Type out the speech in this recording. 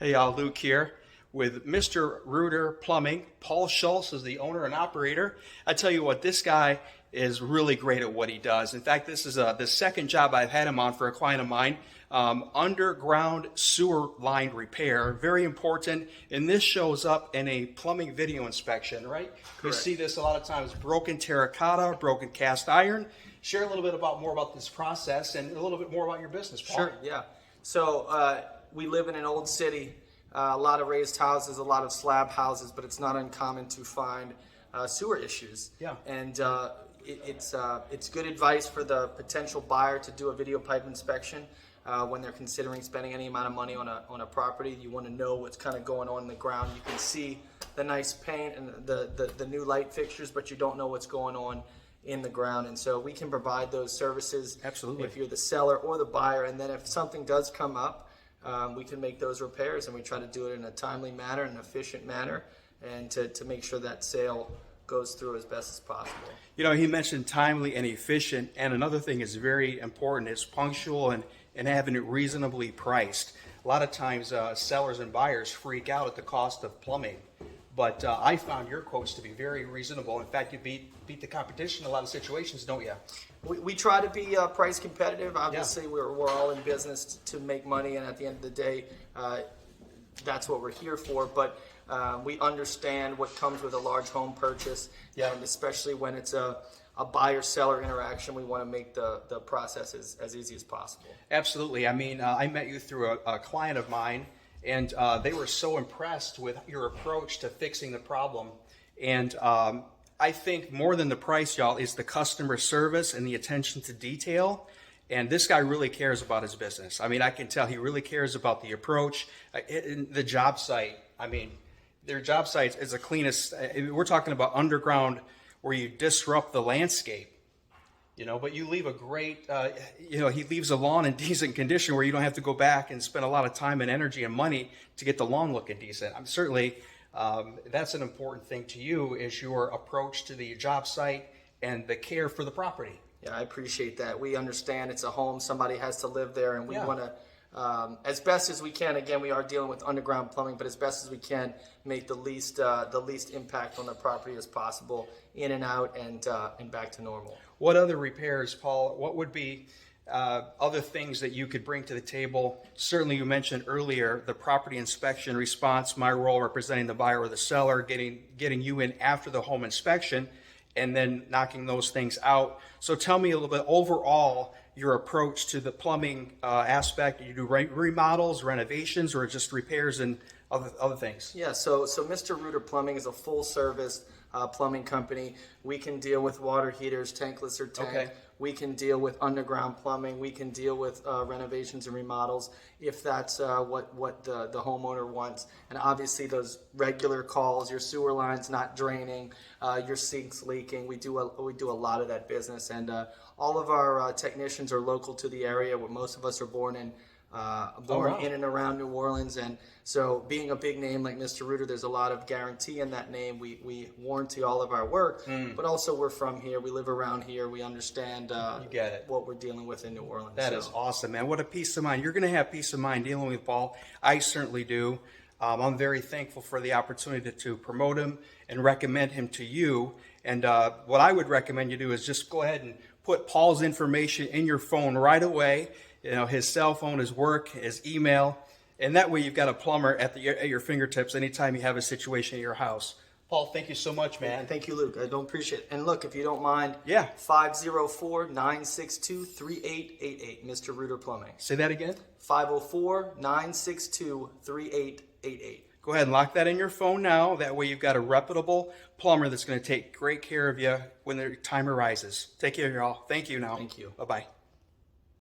Hey, Luke here with Mr. Reuter Plumbing. Paul Schulz is the owner and operator. I tell you what, this guy is really great at what he does. In fact, this is the second job I've had him on for a client of mine. Underground sewer line repair, very important. And this shows up in a plumbing video inspection, right? Correct. You see this a lot of times, broken terracotta, broken cast iron. Share a little bit more about this process and a little bit more about your business, Paul. Sure, yeah. So we live in an old city, a lot of raised houses, a lot of slab houses, but it's not uncommon to find sewer issues. Yeah. And it's good advice for the potential buyer to do a video pipe inspection when they're considering spending any amount of money on a property. You want to know what's kind of going on in the ground. You can see the nice paint and the new light fixtures, but you don't know what's going on in the ground. And so we can provide those services. Absolutely. If you're the seller or the buyer. And then if something does come up, we can make those repairs, and we try to do it in a timely manner, an efficient manner, and to make sure that sale goes through as best as possible. You know, he mentioned timely and efficient, and another thing is very important is punctual and having it reasonably priced. A lot of times sellers and buyers freak out at the cost of plumbing, but I found your quotes to be very reasonable. In fact, you beat the competition in a lot of situations, don't you? We try to be price competitive. Obviously, we're all in business to make money, and at the end of the day, that's what we're here for. But we understand what comes with a large home purchase, and especially when it's a buyer-seller interaction, we want to make the process as easy as possible. Absolutely. I mean, I met you through a client of mine, and they were so impressed with your approach to fixing the problem. And I think more than the price, y'all, is the customer service and the attention to detail. And this guy really cares about his business. I mean, I can tell he really cares about the approach. The job site, I mean, their job site is the cleanest. We're talking about underground where you disrupt the landscape, you know, but you leave a great, he leaves a lawn in decent condition where you don't have to go back and spend a lot of time and energy and money to get the lawn looking decent. I'm certainly, that's an important thing to you, is your approach to the job site and the care for the property. Yeah, I appreciate that. We understand it's a home, somebody has to live there, and we want to, as best as we can, again, we are dealing with underground plumbing, but as best as we can, make the least impact on the property as possible, in and out, and back to normal. What other repairs, Paul, what would be other things that you could bring to the table? Certainly you mentioned earlier the property inspection response, my role representing the buyer or the seller, getting you in after the home inspection, and then knocking those things out. So tell me a little bit overall your approach to the plumbing aspect. You do remodels, renovations, or just repairs and other things? Yeah, so Mr. Reuter Plumbing is a full service plumbing company. We can deal with water heaters, tankless or tank. Okay. We can deal with underground plumbing. We can deal with renovations and remodels if that's what the homeowner wants. And obviously those regular calls, your sewer lines not draining, your sinks leaking. We do a lot of that business, and all of our technicians are local to the area, where most of us are born in and around New Orleans. And so being a big name like Mr. Reuter, there's a lot of guarantee in that name. We warranty all of our work, but also we're from here. We live around here. We understand what we're dealing with in New Orleans. That is awesome, man. What a peace of mind. You're going to have peace of mind dealing with Paul. I certainly do. I'm very thankful for the opportunity to promote him and recommend him to you. And what I would recommend you do is just go ahead and put Paul's information in your phone right away. You know, his cell phone, his work, his email, and that way you've got a plumber at your fingertips anytime you have a situation in your house. Paul, thank you so much, man. Thank you, Luke. I don't appreciate it. And look, if you don't mind, 504-962-3888, Mr. Reuter Plumbing. Say that again? 504-962-3888. Go ahead and lock that in your phone now. That way you've got a reputable plumber that's going to take great care of you when the time arises. Take care, y'all. Thank you now. Thank you. Bye-bye.